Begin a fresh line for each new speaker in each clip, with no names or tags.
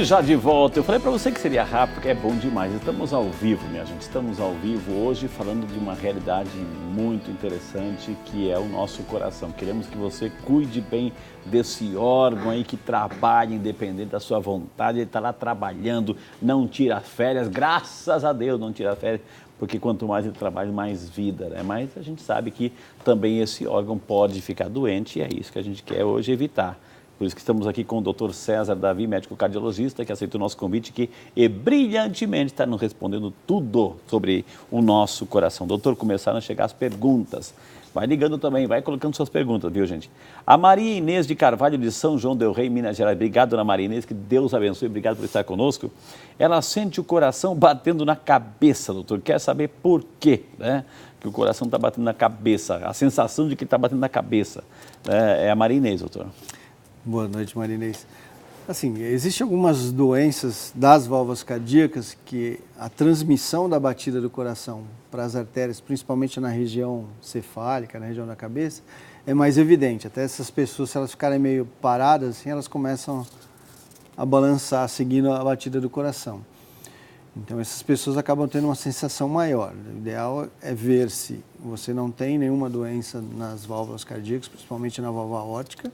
já de volta. Eu falei para você que seria rápido, porque é bom demais. Estamos ao vivo, minha gente. Estamos ao vivo hoje falando de uma realidade muito interessante que é o nosso coração. Queremos que você cuide bem desse órgão aí que trabalha independente da sua vontade. Ele está lá trabalhando, não tira férias. Graças a Deus não tira férias, porque quanto mais ele trabalha, mais vida, né? Mas a gente sabe que também esse órgão pode ficar doente e é isso que a gente quer hoje evitar. Por isso que estamos aqui com o Dr. César Davi, médico cardiologista, que aceitou o nosso convite aqui e brilhantemente está nos respondendo tudo sobre o nosso coração. Doutor, começaram a chegar as perguntas. Vai ligando também, vai colocando suas perguntas, viu, gente? A Maria Inês de Carvalho, de São João del Rei, Minas Gerais. Obrigado, dona Maria Inês, que Deus abençoe. Obrigado por estar conosco. Ela sente o coração batendo na cabeça, doutor. Quer saber por quê, né? Que o coração está batendo na cabeça. A sensação de que está batendo na cabeça. É a Maria Inês, doutor.
Boa noite, Marinês. Assim, existem algumas doenças das válvulas cardíacas que a transmissão da batida do coração para as artérias, principalmente na região cefálica, na região da cabeça, é mais evidente. Até essas pessoas, se elas ficarem meio paradas, assim, elas começam a balançar, seguindo a batida do coração. Então, essas pessoas acabam tendo uma sensação maior. O ideal é ver se você não tem nenhuma doença nas válvulas cardíacas, principalmente na válvula aórtica,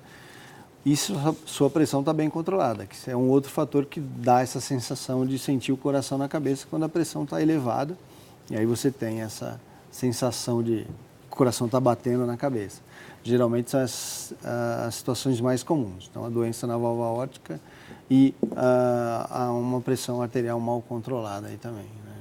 e sua pressão está bem controlada, que é um outro fator que dá essa sensação de sentir o coração na cabeça quando a pressão está elevada, e aí você tem essa sensação de que o coração está batendo na cabeça. Geralmente são as situações mais comuns, então a doença na válvula aórtica e uma pressão arterial mal controlada aí também. Né?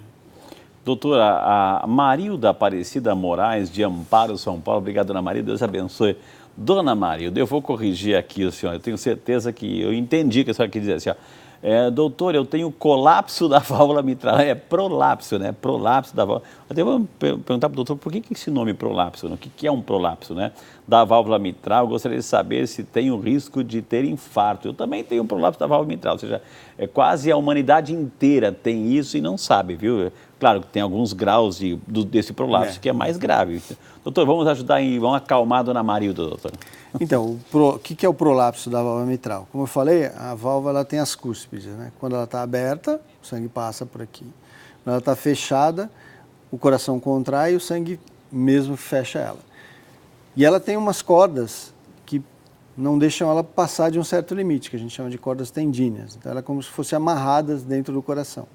Doutora, a Marilda Aparecida Moraes, de Amparo, São Paulo. Obrigado, dona Marilda, Deus abençoe. Dona Marilda, eu vou corrigir aqui o senhor, eu tenho certeza que eu entendi que a senhora quer dizer assim, ó, doutor, eu tenho colapso da válvula mitral, é prolapso, né, prolapso da válvula. Até vou perguntar para o doutor, por que esse nome prolapso, né? O que é um prolapso, né, da válvula mitral? Eu gostaria de saber se tem o risco de ter infarto. Eu também tenho um prolapso da válvula mitral, ou seja, quase a humanidade inteira tem isso e não sabe, viu? Claro que tem alguns graus desse prolapso que é mais grave. Doutor, vamos ajudar e vamos acalmar a dona Marilda, doutor.
Então, o que é o prolapso da válvula mitral? Como eu falei, a válvula ela tem as cúspides, né? Quando ela está aberta, o sangue passa por aqui. Quando ela está fechada, o coração contrai e o sangue mesmo fecha ela. E ela tem umas cordas que não deixam ela passar de um certo limite, que a gente chama de cordas tendíneas. Então, ela é como se fossem amarradas dentro do coração.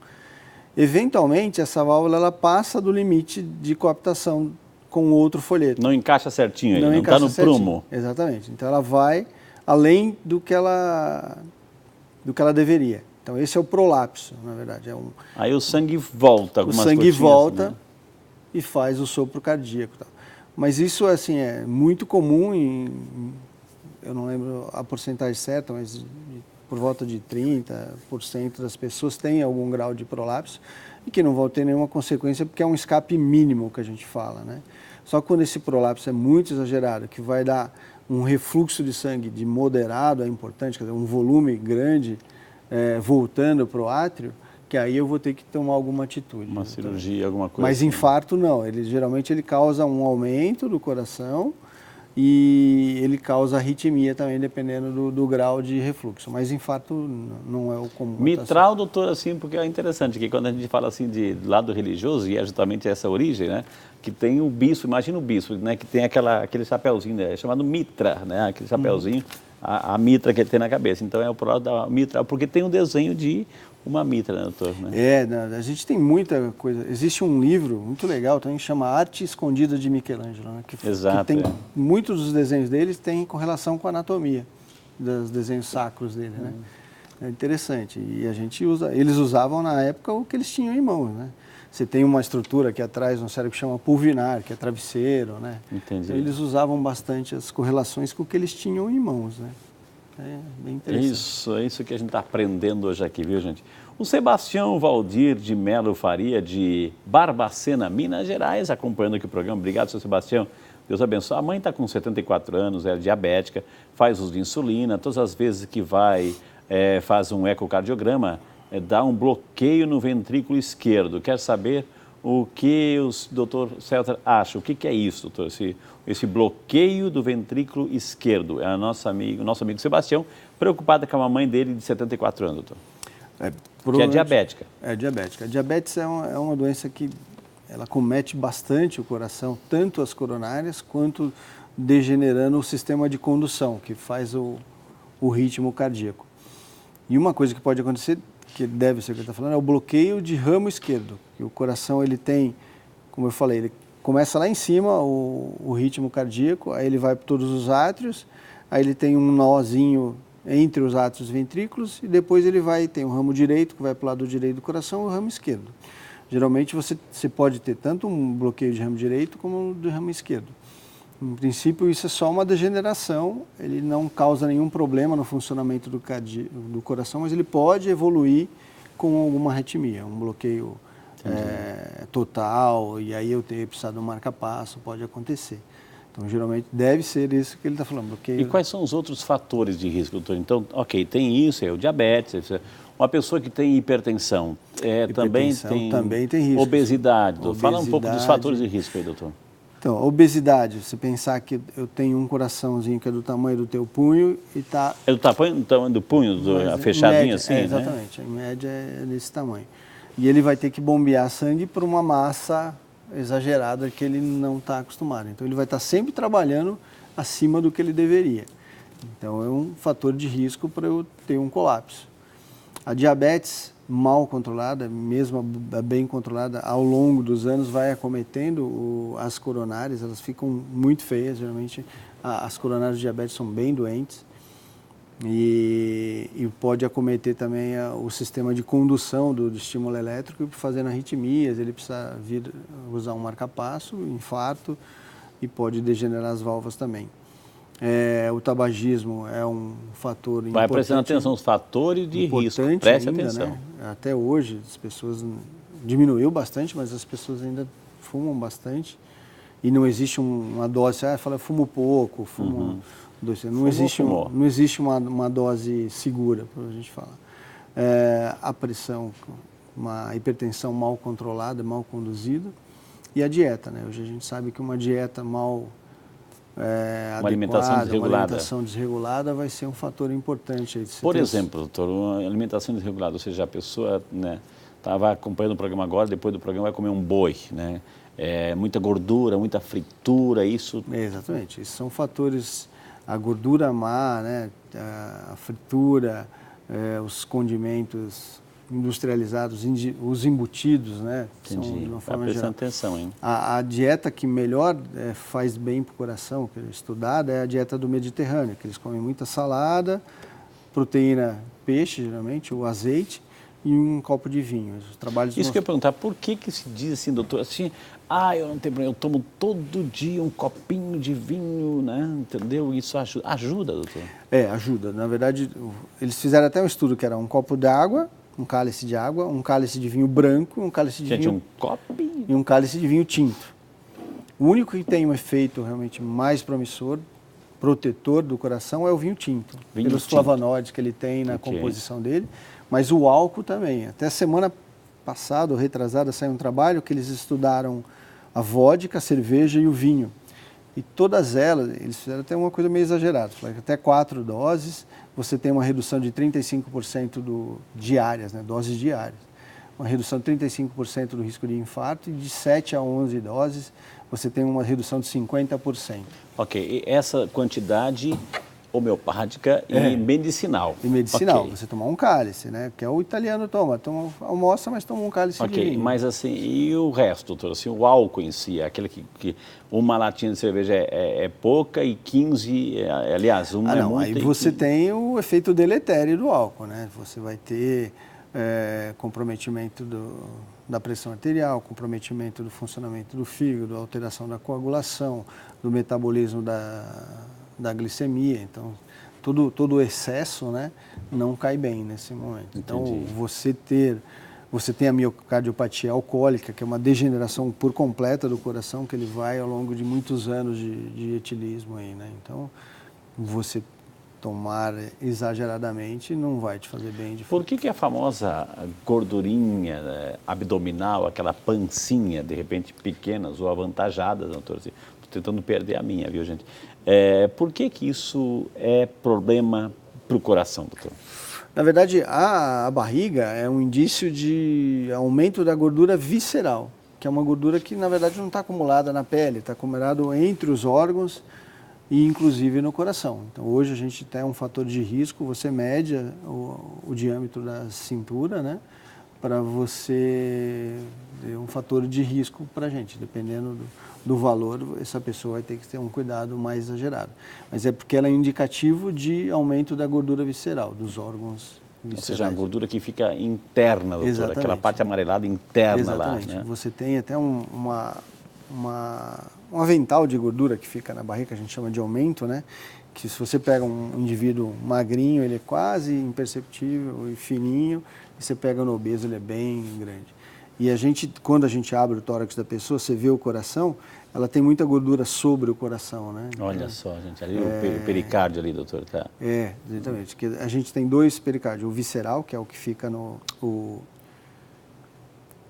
Eventualmente, essa válvula ela passa do limite de coaptação com outro folheto.
Não encaixa certinho, não está no prumo.
Exatamente. Então, ela vai além do que ela deveria. Então, esse é o prolapso, na verdade.
Aí o sangue volta, algumas
coisas. O sangue volta, né? E faz o sopro cardíaco. Mas isso assim, é muito comum, eu não lembro a porcentagem certa, mas por volta de 30% das pessoas têm algum grau de prolapso e que não vão ter nenhuma consequência porque é um escape mínimo que a gente fala, né? Só que quando esse prolapso é muito exagerado, que vai dar um refluxo de sangue de moderado, é importante, quer dizer, um volume grande voltando para o átrio, que aí eu vou ter que tomar alguma atitude.
Uma cirurgia, alguma coisa.
Mas
assim.
Infarto não, geralmente ele causa um aumento do coração e ele causa arritmia também, dependendo do grau de refluxo. Mas infarto não é o comum.
Mitral, doutor, assim, porque é interessante que quando a gente fala assim de lado religioso, e é justamente essa origem, né? Que tem o bispo, imagina o bispo, né? Que tem aquele chapéuzinho, né? É chamado mitra, né? Aquele chapéuzinho, a mitra que ele tem na cabeça. Então é o próprio da mitral, porque tem um desenho de uma mitra, né, doutor? Né?
A gente tem muita coisa. Existe um livro muito legal também que chama Arte Escondida de Michelangelo, né?
Exato.
Que tem, muitos dos desenhos deles têm correlação com a anatomia dos desenhos sacros dele, né? É interessante. E a gente eles usavam na época o que eles tinham em mãos, né? Você tem uma estrutura aqui atrás no cérebro que chama pulvinar, que é travesseiro, né?
Entendi.
Então, eles usavam bastante as correlações com o que eles tinham em mãos, né? É bem interessante.
Isso que a gente está aprendendo hoje aqui, viu, gente? O Sebastião Valdir de Melo Faria, de Barbacena, Minas Gerais, acompanhando aqui o programa. Obrigado, seu Sebastião. Deus abençoe. A mãe está com 74 anos, é diabética, faz uso de insulina. Todas as vezes que faz um ecocardiograma, dá um bloqueio no ventrículo esquerdo. Quer saber o que o doutor César acha? O que é isso, doutor? Esse bloqueio do ventrículo esquerdo. É o nosso amigo Sebastião, preocupado com a mamãe dele de 74 anos, doutor. Que é diabética.
É diabética. A diabetes é uma doença que ela comete bastante o coração, tanto as coronárias quanto degenerando o sistema de condução, que faz o ritmo cardíaco. E uma coisa que pode acontecer, que deve ser o que ele está falando, é o bloqueio de ramo esquerdo. Que o coração ele tem, como eu falei, ele começa lá em cima o ritmo cardíaco, aí ele vai para todos os átrios, aí ele tem um nozinho entre os átrios ventrículos e depois ele tem um ramo direito que vai para o lado direito do coração e o ramo esquerdo. Geralmente você pode ter tanto um bloqueio de ramo direito como de ramo esquerdo. Em princípio, isso é só uma degeneração, ele não causa nenhum problema no funcionamento do coração, mas ele pode evoluir com alguma arritmia, um bloqueio total, e aí eu ter precisado de um marca-passo, pode acontecer. Então, geralmente, deve ser isso que ele está falando. Bloqueio...
E quais são os outros fatores de risco, doutor? Então, ok, tem isso, é o diabetes, uma pessoa que tem hipertensão, também tem risco. Obesidade. Fala um pouco dos fatores de risco aí, doutor.
Então, a obesidade, você pensar que eu tenho um coraçãozinho que é do tamanho do teu punho e está...
É do tamanho do punho, fechadinho
média,
assim,
exatamente, em média é desse tamanho. E ele vai ter que bombear sangue para uma massa exagerada que ele não está acostumado. Então, ele vai estar sempre trabalhando acima do que ele deveria. Então, é um fator de risco para eu ter um colapso. A diabetes mal controlada, mesmo bem controlada, ao longo dos anos vai acometendo as coronárias, elas ficam muito feias, geralmente as coronárias de diabetes são bem doentes e pode acometer também o sistema de condução do estímulo elétrico, fazendo arritmias, ele precisa usar um marca-passo, infarto e pode degenerar as válvulas também. O tabagismo é um fator importante.
Vai prestando atenção nos fatores de risco, preste atenção.
Né? Até hoje as pessoas, diminuiu bastante, mas as pessoas ainda fumam bastante e não existe uma dose, fala fumo pouco, fumo doce, não existe uma dose segura para a gente falar. A pressão, uma hipertensão mal controlada, mal conduzida e a dieta, né? Hoje a gente sabe que uma dieta mal
uma alimentação
desregulada vai ser um fator importante. Aí
Por exemplo, doutor, uma alimentação desregulada, ou seja, a pessoa estava acompanhando o programa agora, depois do programa vai comer um boi, né? Muita gordura, muita fritura, isso...
Exatamente, esses são fatores, a gordura má, né? A fritura, os condimentos industrializados, os embutidos, né?
Entendi. São, de uma forma geral. Atenção, hein?
A dieta que melhor faz bem para o coração, que é estudada, é a dieta do Mediterrâneo, que eles comem muita salada, proteína, peixe, geralmente, o azeite e um copo de vinho. Os trabalhos
Isso que eu ia perguntar, por que se diz assim, doutor, assim, eu não tenho problema, eu tomo todo dia um copinho de vinho, né? Entendeu? Isso ajuda, doutor?
Ajuda. Na verdade, eles fizeram até um estudo que era um copo d'água, um cálice de água, um cálice de vinho branco, um cálice de vinho...
um copinho.
E um cálice de vinho tinto. O único que tem um efeito realmente mais promissor, protetor do coração, é o vinho tinto. Pelos flavonoides que ele tem na composição dele, mas o álcool também. Até semana passada, ou retrasada, saiu um trabalho que eles estudaram a vodka, a cerveja e o vinho. E todas elas, eles fizeram até uma coisa meio exagerada, até 4 doses, você tem uma redução de 35% diárias, né, doses diárias. Uma redução de 35% do risco de infarto e de 7 a 11 doses você tem uma redução de 50%.
Ok, e essa quantidade homeopática e medicinal.
E medicinal, você tomar um cálice, né? Que é o italiano almoça, mas toma um cálice de vinho.
Mas assim, e o resto, doutor? Assim, o álcool em si, aquele que uma latinha de cerveja é pouca e 15, aliás, uma é muita.
Aí você tem o efeito deletério do álcool, né? Você vai ter comprometimento da pressão arterial, comprometimento do funcionamento do fígado, alteração da coagulação, do metabolismo da glicemia. Então, todo o excesso, né, não cai bem nesse momento. Então, você tem a miocardiopatia alcoólica, que é uma degeneração por completa do coração, que ele vai ao longo de muitos anos de etilismo aí, né? Então, você tomar exageradamente não vai te fazer bem.
Por que a famosa gordurinha abdominal, aquela pancinha, de repente pequenas ou avantajadas, doutor? Estou tentando perder a minha, viu, gente? Por que isso é problema para o coração, doutor?
Na verdade, a barriga é um indício de aumento da gordura visceral, que é uma gordura que, na verdade, não está acumulada na pele, está acumulado entre os órgãos e, inclusive, no coração. Então, hoje a gente tem um fator de risco, você mede o diâmetro da cintura, né? Para você ter um fator de risco para a gente, dependendo do valor, essa pessoa vai ter que ter um cuidado mais exagerado. Mas é porque ela é indicativo de aumento da gordura visceral, dos órgãos viscerais.
Ou seja, a gordura que fica interna, doutor,
Exatamente.
aquela parte amarelada interna.
Exatamente.
Lá, né?
Você tem até um avental de gordura que fica na barriga, que a gente chama de aumento, né? Que se você pega um indivíduo magrinho, ele é quase imperceptível e fininho, e você pega no obeso, ele é bem grande. E quando a gente abre o tórax da pessoa, você vê o coração, ela tem muita gordura sobre o coração, né?
Olha só, gente, ali o pericárdio ali, doutor, tá?
Exatamente. Que a gente tem 2 pericárdios, o visceral, que é o que fica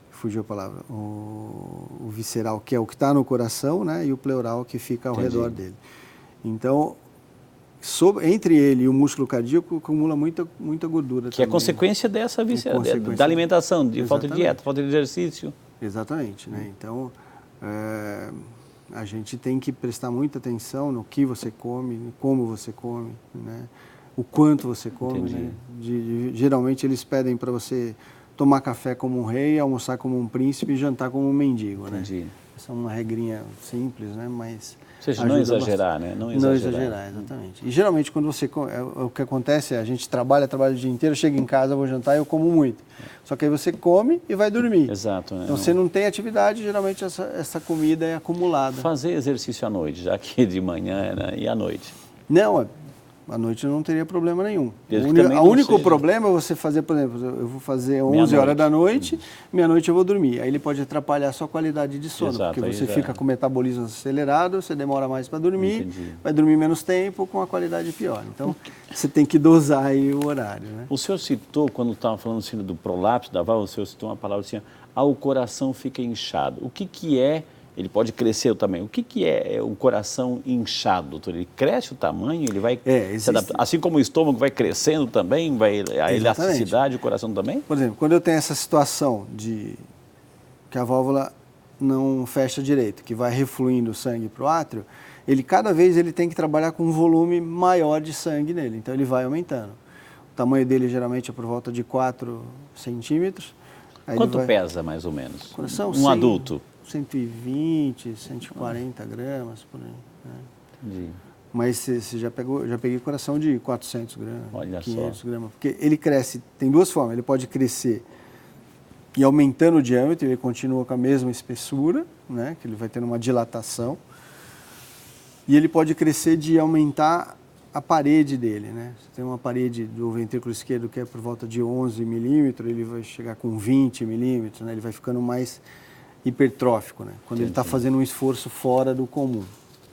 fugiu a palavra, o visceral, que é o que está no coração, né? E o pleural, que fica ao redor dele. Então, entre ele e o músculo cardíaco, acumula muita gordura.
Que também, é consequência dessa da alimentação, de falta de dieta, falta de exercício.
Exatamente, né? Então, a gente tem que prestar muita atenção no que você come, como você come, né? O quanto você come, né? Geralmente eles pedem para você tomar café como um rei, almoçar como um príncipe e jantar como um mendigo, né? Essa é uma regrinha simples, né? Mas
ou seja, não exagerar, né? Não
exagerar, exatamente. E geralmente quando você o que acontece é a gente trabalha o dia inteiro, chega em casa, vou jantar e eu como muito. Só que aí você come e vai dormir.
Exato. Né?
Então você não tem atividade, geralmente essa comida é acumulada.
Fazer exercício à noite, já que de manhã, né? E à noite?
Não, à noite não teria problema nenhum. O único problema é você fazer, por exemplo, eu vou fazer 11 horas da noite, meia-noite eu vou dormir. Aí ele pode atrapalhar a sua qualidade de sono, porque você fica com o metabolismo acelerado, você demora mais para dormir, vai dormir menos tempo com a qualidade pior. Então, você tem que dosar aí o horário, né?
O senhor citou, quando estava falando assim, do prolapso da válvula, o senhor citou uma palavra assim, o coração fica inchado. O que é? Ele pode crescer também. O que é o coração inchado, doutor? Ele cresce o tamanho, ele vai se adaptar, assim como o estômago vai crescendo também, a elasticidade, o coração também?
Por exemplo, quando eu tenho essa situação de que a válvula não fecha direito, que vai refluindo o sangue para o átrio, cada vez ele tem que trabalhar com um volume maior de sangue nele, então ele vai aumentando. O tamanho dele geralmente é por volta de 4 centímetros.
Quanto pesa mais ou menos?
Coração,
adulto?
120, 140 gramas, por aí. Né?
Entendi.
Mas você já peguei coração de 400 gramas,
olha
500
só.
gramas. Porque ele cresce, tem 2 formas, ele pode crescer e aumentando o diâmetro, ele continua com a mesma espessura, né? Que ele vai tendo uma dilatação. E ele pode crescer de aumentar a parede dele, né? Você tem uma parede do ventrículo esquerdo que é por volta de 11 milímetros, ele vai chegar com 20 milímetros, né? Ele vai ficando mais hipertrófico, né? Quando ele está fazendo um esforço fora do comum.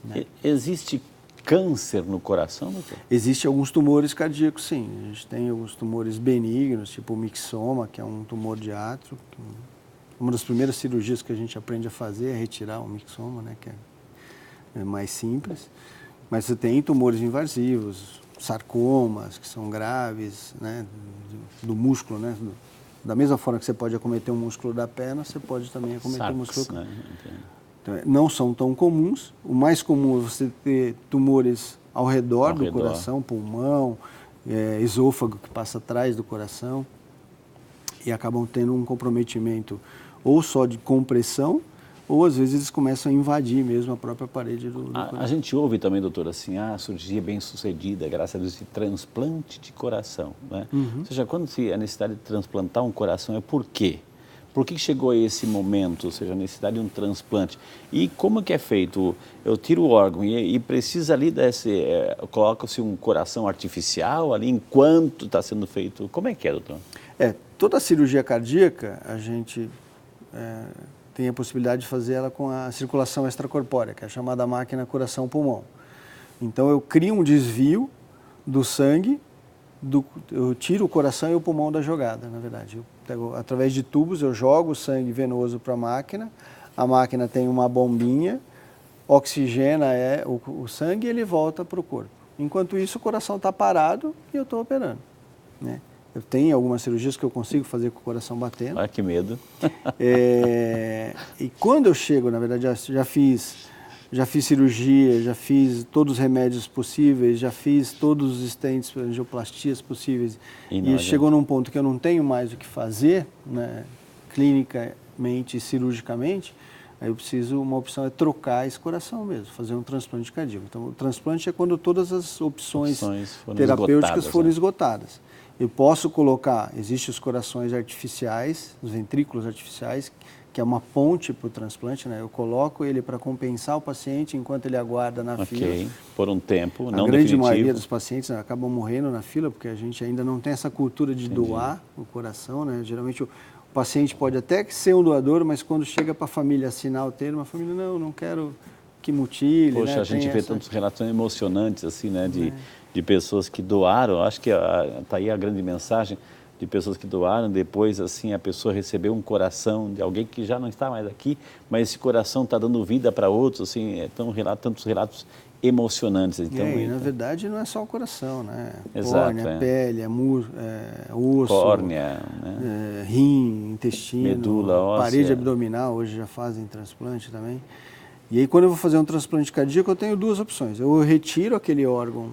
Né?
Existe câncer no coração, doutor?
Existem alguns tumores cardíacos, sim. A gente tem alguns tumores benignos, tipo o mixoma, que é um tumor de átrio. Uma das primeiras cirurgias que a gente aprende a fazer é retirar o mixoma, né? Que é mais simples. Mas você tem tumores invasivos, sarcomas, que são graves, né? Do músculo, né? Da mesma forma que você pode acometer um músculo da perna, você pode também acometer o músculo.
Né?
Então, não são tão comuns. O mais comum é você ter tumores ao redor do coração, pulmão, esôfago que passa atrás do coração e acabam tendo um comprometimento ou só de compressão, ou às vezes eles começam a invadir mesmo a própria parede do coração.
A gente ouve também, doutor, assim, cirurgia bem sucedida, graças a Deus, de transplante de coração, né? Ou seja, quando se a necessidade de transplantar um coração, é por quê? Por que chegou a esse momento, ou seja, a necessidade de um transplante? E como que é feito? Eu tiro o órgão e precisa ali coloca-se um coração artificial ali enquanto está sendo feito? Como é que é, doutor?
Toda a cirurgia cardíaca, a gente tem a possibilidade de fazer ela com a circulação extracorpórea, que é a chamada máquina coração-pulmão. Então, eu crio um desvio do sangue, eu tiro o coração e o pulmão da jogada, na verdade. Eu pego, através de tubos, eu jogo o sangue venoso para a máquina tem uma bombinha, oxigena o sangue e ele volta para o corpo. Enquanto isso, o coração está parado e eu estou operando, né? Eu tenho algumas cirurgias que eu consigo fazer com o coração batendo.
Olha que medo.
E quando eu chego, na verdade, já fiz cirurgia, já fiz todos os remédios possíveis, já fiz todos os stents, angioplastias possíveis. E chegou num ponto que eu não tenho mais o que fazer, né, clinicamente e cirurgicamente, aí eu preciso, uma opção é trocar esse coração mesmo, fazer um transplante cardíaco. Então, o transplante é quando todas as opções terapêuticas foram esgotadas. Eu posso colocar, existem os corações artificiais, os ventrículos artificiais, que é uma ponte para o transplante, né? Eu coloco ele para compensar o paciente enquanto ele aguarda na fila.
Por um tempo,
não definitivo. A grande maioria dos pacientes acabam morrendo na fila, porque a gente ainda não tem essa cultura de doar o coração, né? Geralmente o paciente pode até ser um doador, mas quando chega para a família assinar o termo, a família, não quero que mutile.
Poxa,
né?
A gente vê tantos relatos emocionantes, assim, né? De pessoas que doaram, acho que está aí a grande mensagem, de pessoas que doaram, depois assim a pessoa recebeu um coração de alguém que já não está mais aqui, mas esse coração está dando vida para outros, assim, tantos relatos emocionantes. Então,
na verdade não é só o coração, né?
Exato,
córnea, pele, osso,
córnea, né?
Rim, intestino,
medula óssea,
parede abdominal, hoje já fazem transplante também. E aí quando eu vou fazer um transplante cardíaco eu tenho duas opções, eu retiro aquele órgão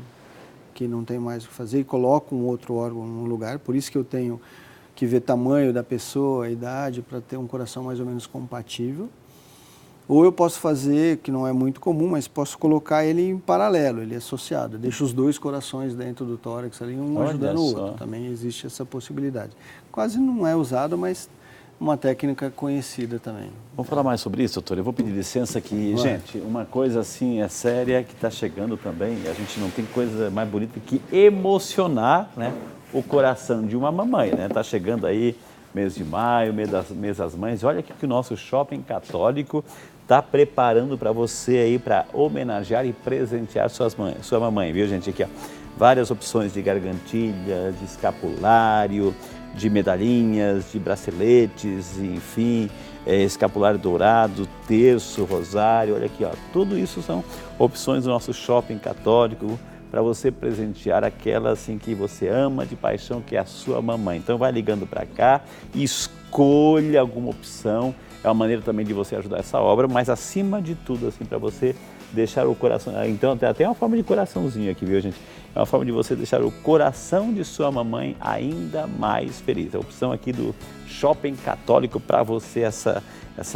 que não tem mais o que fazer e coloco um outro órgão no lugar, por isso que eu tenho que ver tamanho da pessoa, a idade, para ter um coração mais ou menos compatível. Ou eu posso fazer, que não é muito comum, mas posso colocar ele em paralelo, ele é associado. Eu deixo os dois corações dentro do tórax ali, um ajudando o outro. Também existe essa possibilidade. Quase não é usado, mas uma técnica conhecida também.
Vamos falar mais sobre isso, doutor? Eu vou pedir licença que, gente, uma coisa assim é séria que está chegando também, e a gente não tem coisa mais bonita que emocionar, né, o coração de uma mamãe, né? Está chegando aí mês de maio, mês das mães, e olha o que o nosso Shopping Católico está preparando para você aí, para homenagear e presentear sua mamãe, viu, gente? Aqui, ó, várias opções de gargantilha, de escapulário, de medalhinhas, de braceletes, enfim, escapulário dourado, terço, rosário, olha aqui, ó, tudo isso são opções do nosso Shopping Católico para você presentear aquela assim que você ama de paixão, que é a sua mamãe. Então vai ligando para cá e escolha alguma opção, é uma maneira também de você ajudar essa obra, mas acima de tudo, assim, para você deixar o coração, então tem até uma forma de coraçãozinho aqui, viu, gente? É uma forma de você deixar o coração de sua mamãe ainda mais feliz. A opção aqui do Shopping Católico para você, essa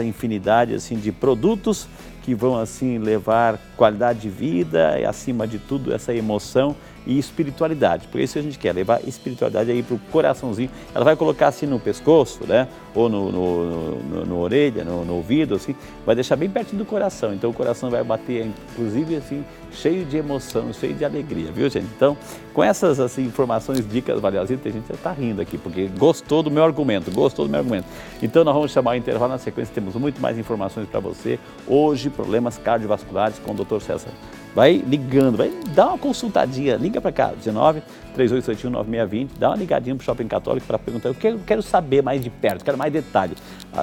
infinidade assim de produtos que vão assim levar qualidade de vida e acima de tudo essa emoção e espiritualidade. Por isso a gente quer levar espiritualidade aí para o coraçãozinho. Ela vai colocar assim no pescoço, né? Ou no orelha, no ouvido, assim, vai deixar bem pertinho do coração. Então o coração vai bater, inclusive, assim, cheio de emoção, cheio de alegria, viu, gente? Então, com essas assim, informações, dicas valiosas, a gente já está rindo aqui, porque gostou do meu argumento, Então nós vamos chamar o intervalo, na sequência temos muito mais informações para você. Hoje, problemas cardiovasculares com o Dr. César. Vai ligando, vai dar uma consultadinha, liga para cá, 19-3871-9620, dá uma ligadinha para o Shopping Católico para perguntar, eu quero saber mais de perto, quero mais detalhes.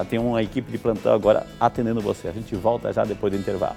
Tem uma equipe de plantão agora atendendo você, a gente volta já depois do intervalo.